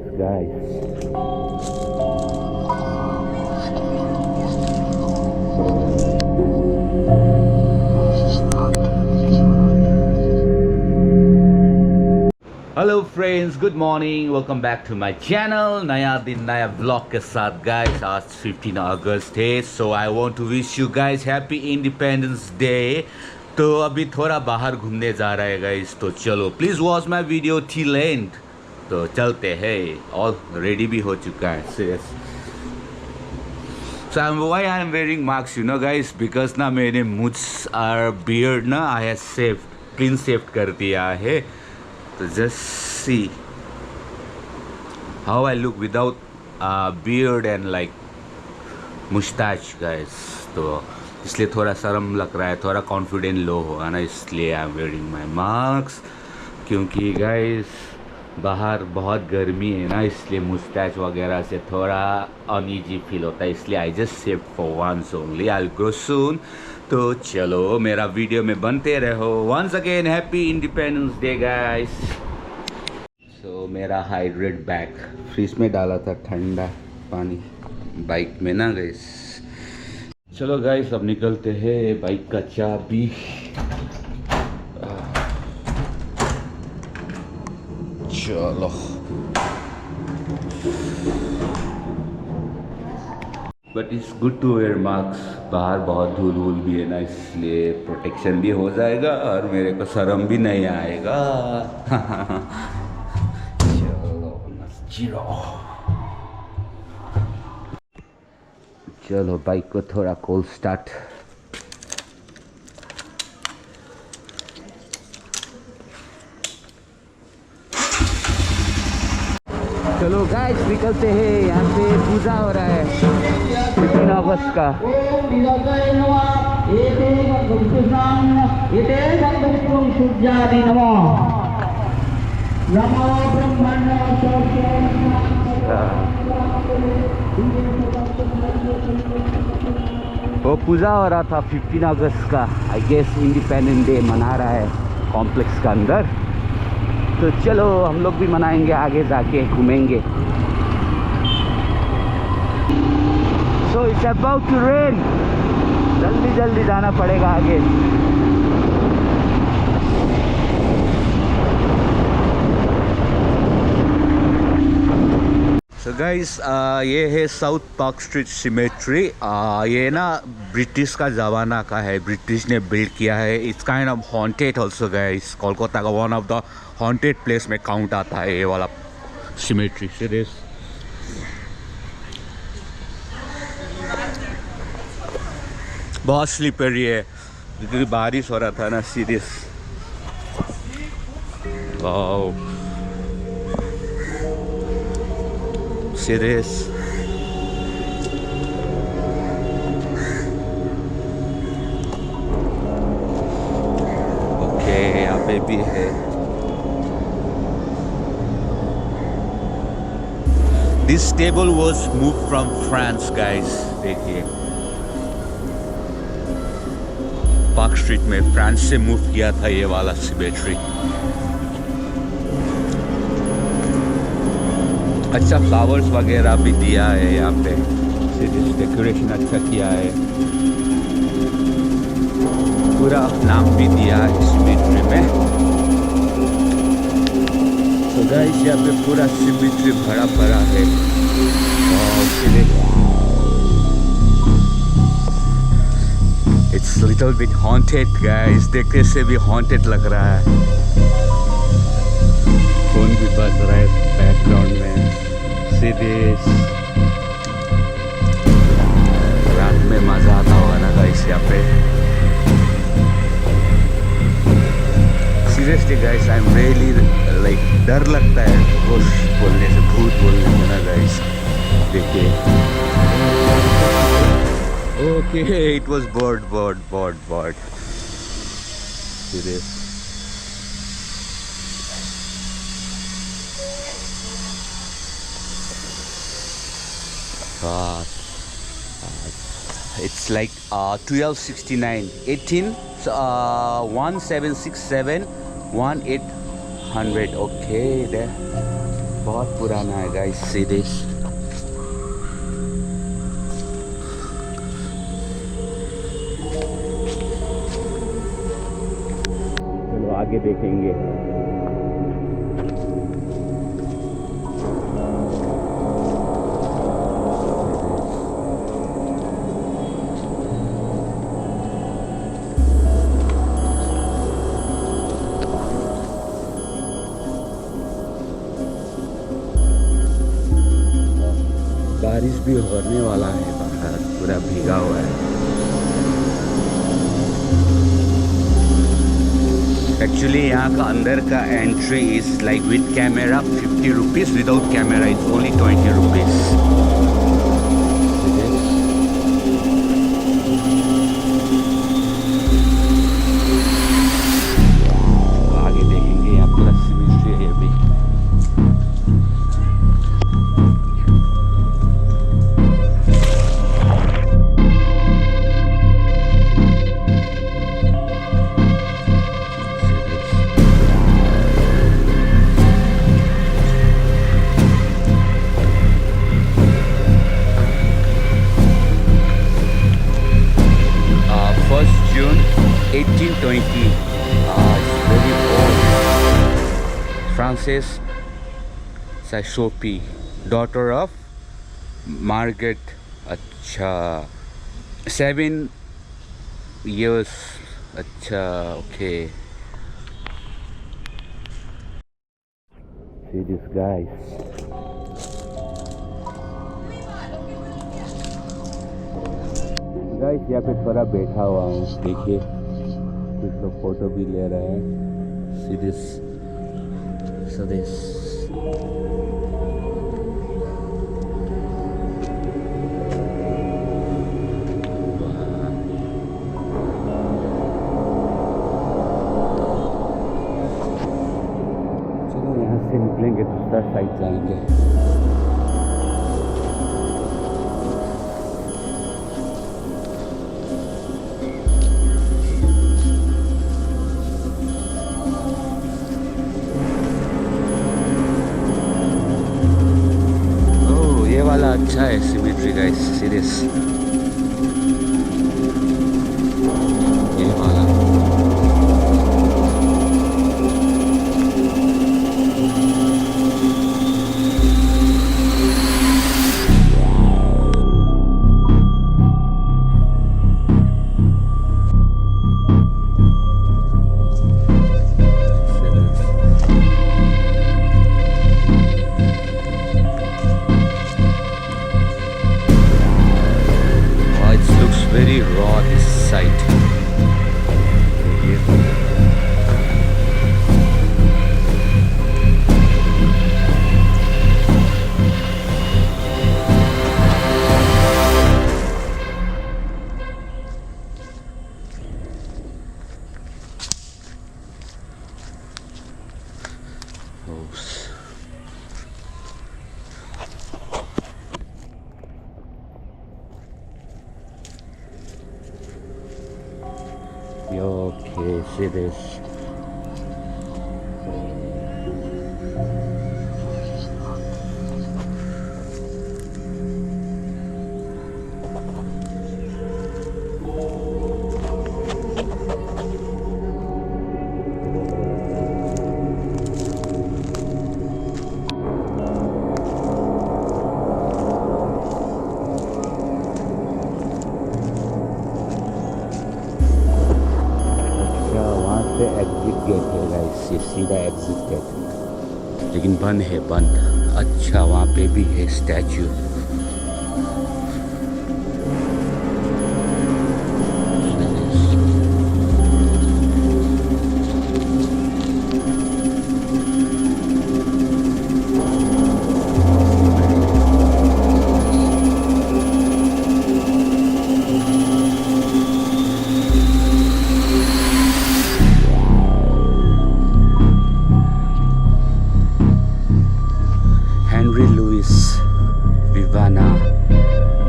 nice, guys. Hello friends, good morning, welcome back to my channel. नया दिन नया blog के साथ गाइस। आज 15 अगस्त है, so I want to wish you guys happy independence day. तो अभी थोड़ा बाहर घूमने जा रहा है गाइस, तो चलो please watch my video till and. तो चलते हैं, ऑल रेडी भी हो चुका है। Serious. So why I am wearing mask, you know guys, because ना मेरे मुझ और बियर्ड ना I have saved, clean saved कर दिया है। तो just see how I look without beard and like mustache guys। तो इसलिए थोड़ा शर्म लग रहा है, थोड़ा कॉन्फिडेंट लो होगा ना, इसलिए I am wearing my mask. क्योंकि गाइस बाहर बहुत गर्मी है ना, इसलिए मुस्टैच वगैरह से थोड़ा अनईजी फील होता है, इसलिए I just save for once only, I will go soon. तो चलो मेरा वीडियो में बनते रहो। Once again happy independence day guys. So मेरा हाइड्रेट बैग फ्रिज में डाला था, ठंडा पानी बाइक में ना गाइस। चलो गाइस अब निकलते हैं, बाइक का चाबी। चलो but it's good to wear mask. बाहर बहुत धूल वूल भी है ना, इसलिए प्रोटेक्शन भी हो जाएगा और मेरे को शर्म भी नहीं आएगा। चलो चलो बाइक को थोड़ा कोल्ड स्टार्ट। चलो गाइस निकलते हैं, यहाँ पे पूजा हो रहा है 15 अगस्त का। वो पूजा हो रहा था 15 अगस्त का, आई गेस इंडिपेंडेंस डे मना रहा है कॉम्प्लेक्स का अंदर। तो चलो हम लोग भी मनाएंगे, आगे जाके घूमेंगे। So it's about to rain, जल्दी जल्दी जाना पड़ेगा आगे। सो गाइस ये है साउथ पार्क स्ट्रीट सिमेट्री। ये ना ब्रिटिश का ज़माना का है, ब्रिटिश ने बिल्ड किया है। It's kind of haunted also guys. Kolkata का one of the haunted place में काउंट आता है ये वाला सिमेट्री। सीरियस बहुत स्लिपरी है क्योंकि बारिश हो रहा था ना। Serious wow, serious. ओके यहाँ पे भी है। This table was move from France guys. देखिए पार्क स्ट्रीट में फ्रांस से मूव किया था ये वाला सिमेट्री। अच्छा फ्लावर्स वगैरह भी दिया है यहाँ पे, डेकोरेशन अच्छा किया है, पूरा नाम भी दिया है सिमेट्री में। तो गाइस यहाँ पे पूरा सिमेट्री भरा पड़ा है। It's little bit haunted guys, देखने से भी हॉन्टेड लग रहा है। फोन भी बज रहा है बैकग्राउंड में। सीरियस रात में मजा आता होगा ना गाइस यहाँ पे। Seriously guys I am really like, डर लगता है घोस्ट बोलने से, भूत बोलने से ना गाइस। देखिए okay it was bird. Serious it's like 1269 18 1767 1800. okay there बहुत पुराना है गाइस, सी दिस। चलो आगे देखेंगे। बारिश भी होने वाला है, बाहर पूरा भीगा हुआ है। एक्चुअली यहाँ का अंदर का entry is like with camera 50 rupees, without camera is only 20 rupees. आगे देखेंगे, यहाँ पूरा सिमेट्री है अभी। June 1820, it's very old. Frances Sophie, daughter of Margaret. अच्छा, 7 years. अच्छा, okay. See this guys. Guys यहाँ पे थोड़ा बैठा हुआ हूँ, देखिए कुछ लोग फोटो भी ले रहे हैं। See this, so this. चलो यहाँ से निकलेंगे, दूसरा साइड जाएंगे। वाला अच्छा है सिमेट्री गाइस, सीरियस। ये वाला very raw this site. Okay, see this. Exit gate है गाइस, ये सीधा एग्जिट गेट, लेकिन बंद है, बंद। अच्छा, वहाँ पे भी है statue.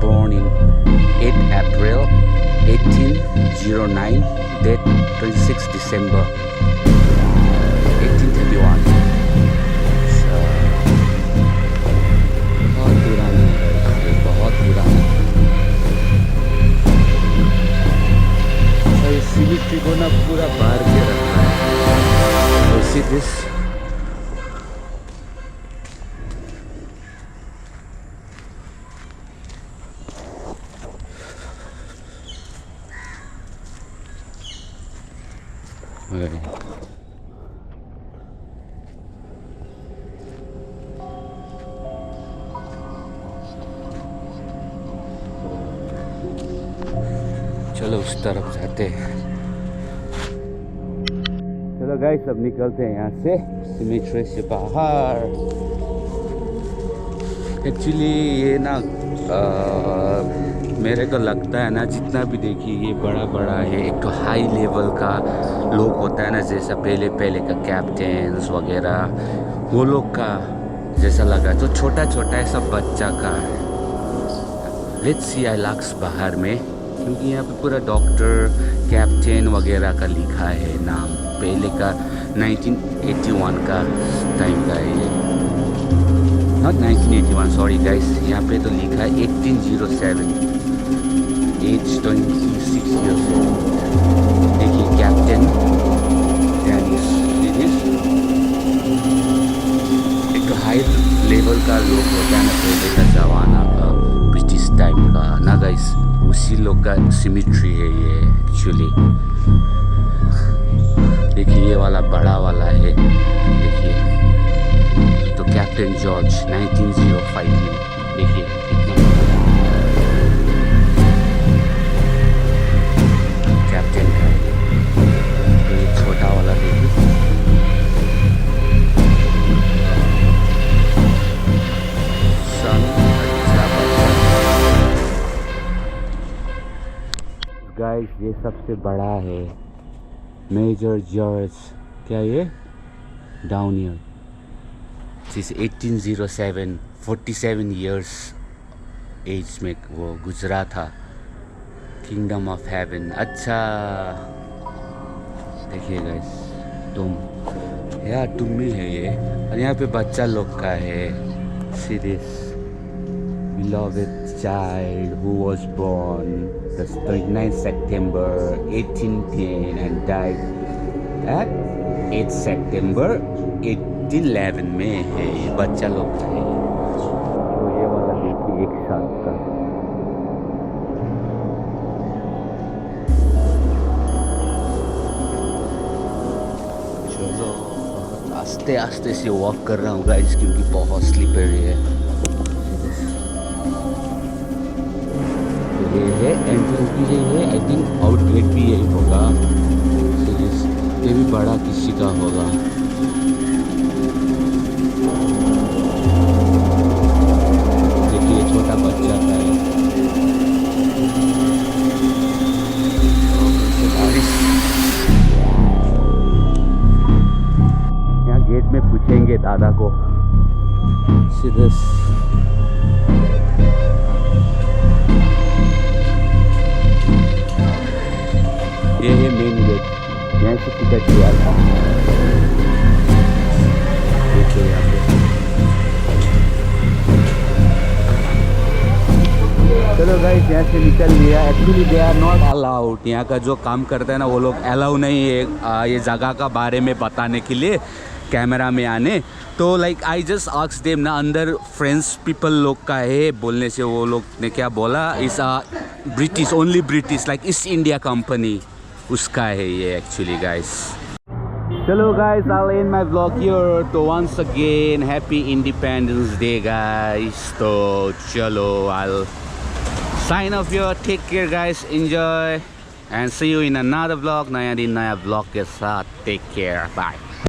Born in 8 April 1809, dead 26 December 1831. So चलो उस तरफ जाते हैं। चलो गाइस अब निकलते हैं यहाँ से सिमेट्री से बाहर। एक्चुअली ये ना मेरे को लगता है ना, जितना भी देखिए ये बड़ा बड़ा है, एक तो हाई लेवल का लोग होता है ना, जैसा पहले पहले का कैप्टन्स वगैरह, वो लोग का जैसा लगा। तो छोटा छोटा है सब बच्चा का है। लेट्स सी आइलैक्स बाहर में, क्योंकि यहाँ पे पूरा डॉक्टर कैप्टन वगैरह का लिखा है नाम, पहले का 1981 का टाइम का है ये, नॉट 1981, सॉरी गाइस। यहाँ पे तो लिखा है 1807, एज 26 ईयर्स ओल्ड। देखिए कैप्टन डेनिस, एक तो हाई लेवल का लोग होता है ना पहले का जमाना का, ब्रिटिश टाइम का ना गाइस, उसी लोग का सिमेट्री है ये एक्चुअली। देखिए ये वाला बड़ा वाला है, देखिए तो कैप्टन जॉर्ज 1905 में, देखिए कैप्टन का। तो ये छोटा वाला देखिए, गाइस ये सबसे बड़ा है, मेजर जॉर्ज, क्या ये डाउनियर, जिस 1807 47 इयर्स एज में वो गुजरा था, किंगडम ऑफ हेवन। अच्छा देखिए गाइस तुम में है ये, और यहाँ पे बच्चा लोग का है। See this beloved child who was born the 29th September 1810 and died at 8 September 1811 में है ये बच्चा लोग का है। तो ये वाला देखिए 1 साल का। चलो आस्ते आस्ते से वॉक कर रहा हूँ गाइस, क्योंकि बहुत स्लिपरी है। ये है एंट्रेंस भी यही है, आई थिंक आउटलेट भी यही होगा। ये भी बड़ा किसी का होगा। देखिए छोटा बच्चा का है। यहाँ गेट में पूछेंगे दादा को सीधे। ये है मेन गेट, यहाँ से टिकट किया था। देखिए यहाँ पे। चलो गाइस यहाँ से निकल लिया। Actually they are not allowed, यहाँ का जो काम करता है ना वो लोग अलाउ नहीं है ये जगह का बारे में बताने के लिए कैमरा में आने। तो like I just asked them ना, अंदर फ्रेंच पीपल लोग का है बोलने से वो लोग ने क्या बोला, इस British, only British, like east India company उसका है ये एक्चुअली गाइस। चलो guys I'll end my vlog here। तो once again happy Independence Day guys। तो चलो I'll sign off here। take care guys, enjoy and see you in another vlog। नया दिन नया vlog के साथ, take care, bye।